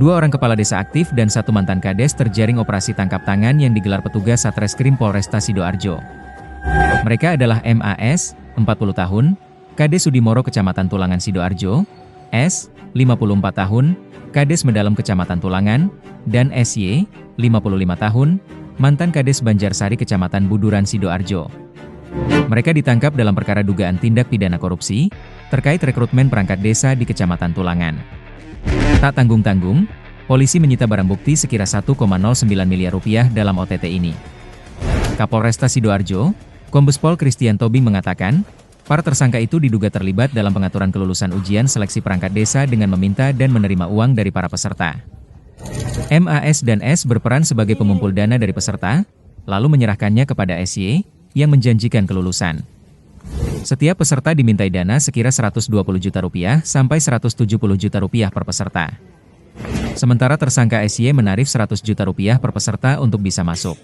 Dua orang kepala desa aktif dan satu mantan kades terjaring operasi tangkap tangan yang digelar petugas Satreskrim Polresta Sidoarjo. Mereka adalah MAS, 40 tahun, Kades Sudimoro Kecamatan Tulangan Sidoarjo, S, 54 tahun, Kades Medalem Kecamatan Tulangan, dan SY, 55 tahun, mantan Kades Banjarsari Kecamatan Buduran Sidoarjo. Mereka ditangkap dalam perkara dugaan tindak pidana korupsi, terkait rekrutmen perangkat desa di Kecamatan Tulangan. Tak tanggung-tanggung, polisi menyita barang bukti sekira 1,09 miliar rupiah dalam OTT ini. Kapolresta Sidoarjo, Kombes Pol Christian Tobing mengatakan, para tersangka itu diduga terlibat dalam pengaturan kelulusan ujian seleksi perangkat desa dengan meminta dan menerima uang dari para peserta. MAS dan S berperan sebagai pengumpul dana dari peserta, lalu menyerahkannya kepada SY, yang menjanjikan kelulusan. Setiap peserta dimintai dana sekira 120 juta rupiah sampai 170 juta rupiah per peserta. Sementara tersangka SY menarif 100 juta rupiah per peserta untuk bisa masuk.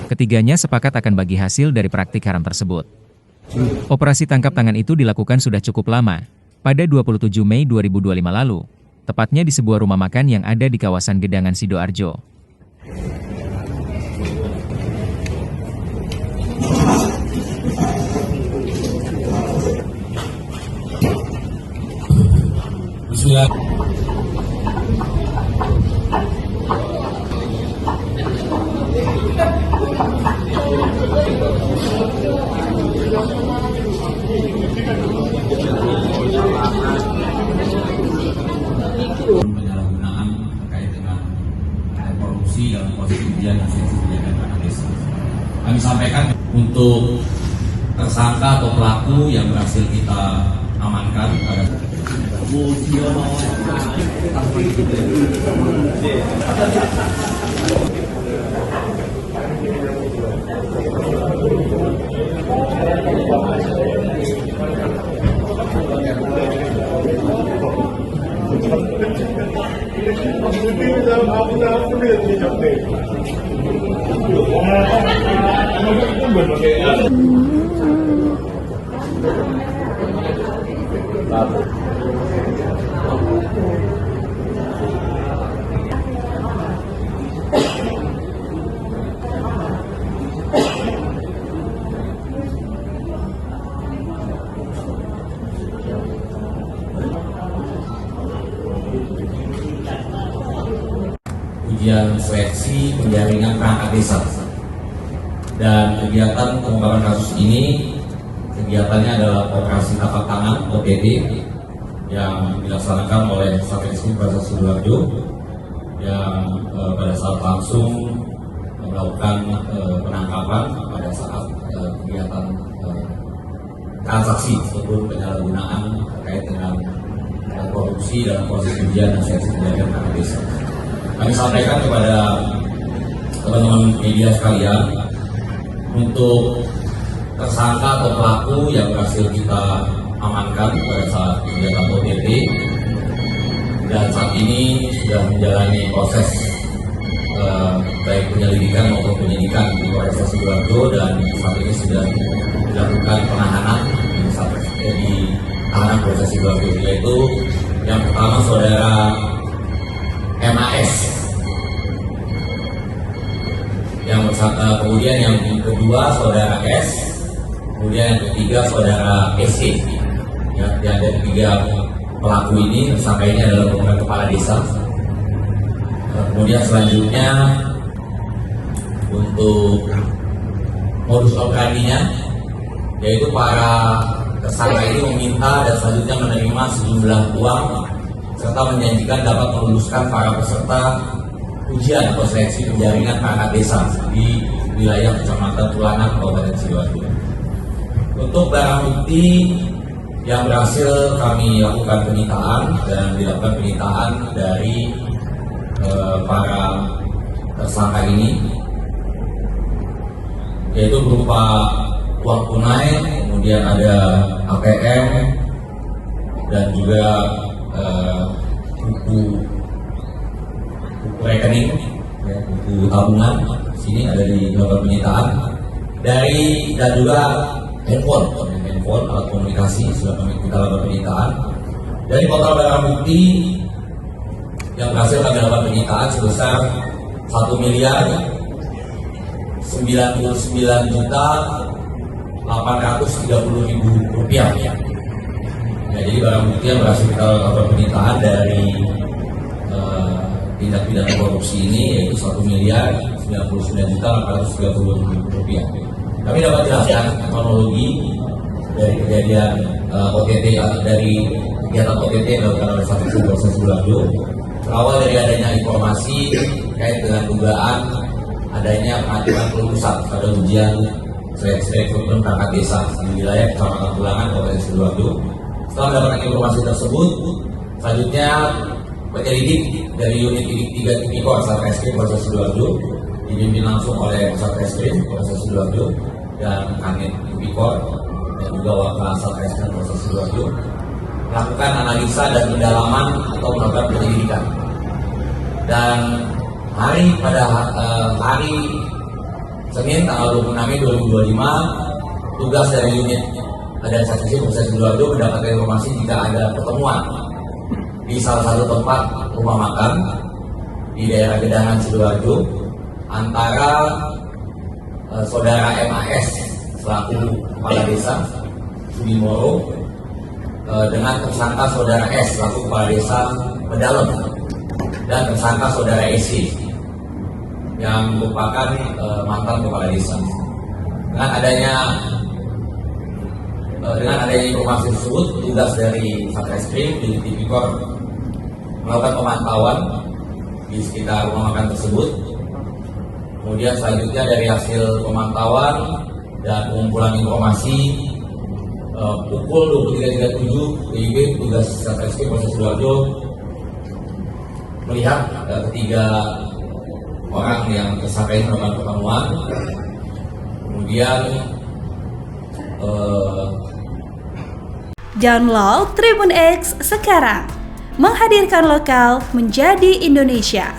Ketiganya sepakat akan bagi hasil dari praktik haram tersebut. Operasi tangkap tangan itu dilakukan sudah cukup lama, pada 27 Mei 2025 lalu, tepatnya di sebuah rumah makan yang ada di kawasan Gedangan Sidoarjo. Bismillah. Penyalahgunaan terkait dengan korupsi dalam proses ujian hasil kebijakan anak desa. Kami sampaikan untuk tersangka atau pelaku yang berhasil kita amankan pada ujian seleksi penjaringan perangkat desa. Dan kegiatan pengungkapan kasus ini, kegiatannya adalah operasi tangkap tangan OTT yang dilaksanakan oleh Satreskrim Polresta Sidoarjo yang pada saat langsung melakukan penangkapan pada saat kegiatan transaksi ataupun penyalahgunaan terkait dengan korupsi dalam proses ujian dan seleksi penjaringan perangkat desa. Kami sampaikan kepada teman-teman media sekalian untuk tersangka atau pelaku yang berhasil kita amankan pada saat kegiatan OTT dan saat ini sudah menjalani proses baik penyelidikan maupun penyidikan di Polresta Sidoarjo dan saat ini sudah dilakukan penahanan di tahanan Polresta Sidoarjo, yaitu yang pertama saudara MAS, kemudian yang kedua saudara S, kemudian yang ketiga saudara SC. Ya, ada tiga pelaku ini, tersangka ini adalah merupakan kepala desa. Kemudian selanjutnya untuk modus operandinya, yaitu para tersangka ini meminta dan selanjutnya menerima sejumlah uang serta menjanjikan dapat meluluskan para peserta ujian atau seleksi penjaringan perangkat desa di wilayah Kecamatan Tulangan, Kabupaten Sidoarjo. Untuk barang bukti yang berhasil kami lakukan penyitaan dan dilakukan penyitaan dari para tersangka ini, yaitu berupa uang tunai, kemudian ada ATM dan juga buku rekening, ya, buku tabungan. Sini ada di beberapa penyitaan dan juga handphone handphone, alat komunikasi, sudah kita lakukan penyitaan. Dari total barang bukti yang berhasil kami lakukan penyitaan sebesar 1.099.830.000 rupiah. Ya, jadi barang bukti yang berhasil kita lakukan penyitaan dari tindak pidana korupsi ini yaitu 1.099.830.000 rupiah. Kami dapat jelaskan kronologi dari kejadian OTT dari kegiatan OTT yang dilakukan oleh Satreskrim Polres Sidoarjo. Berawal dari adanya informasi terkait dengan dugaan adanya pengaturan kelulusan pada ujian seleksi rekrutmen perangkat desa di wilayah Kecamatan Tulangan, Kabupaten Sidoarjo. Setelah mendapatkan informasi tersebut, selanjutnya penyelidik dari unit 3 Tipikor Satreskrim Polres Sidoarjo dipimpin langsung oleh Satreskrim Polres Sidoarjo dan Kanit Tipikor dan juga Wakil Satreskrim Polres Sidoarjo melakukan analisa dan pendalaman atau melakukan penyelidikan. Dan pada hari Senin tanggal 26 Mei 2025, tugas dari unit dan Satreskrim Polres Sidoarjo mendapatkan informasi jika ada pertemuan di salah satu tempat rumah makan di daerah Gedangan Sidoarjo antara saudara MAS selaku kepala desa Sudimoro dengan tersangka saudara S selaku kepala desa Pedalem dan tersangka saudara SC yang merupakan mantan kepala desa. Dengan adanya informasi tersebut, tugas dari Satreskrim di Tipikor melakukan pemantauan di sekitar rumah makan tersebut. Kemudian selanjutnya dari hasil pemantauan dan pengumpulan informasi pukul 23.37 WIB tugas Satreskrim Polres Sidoarjo melihat ketiga orang yang tersangka ini melakukan pertemuan. Kemudian download Tribun X sekarang, menghadirkan lokal menjadi Indonesia.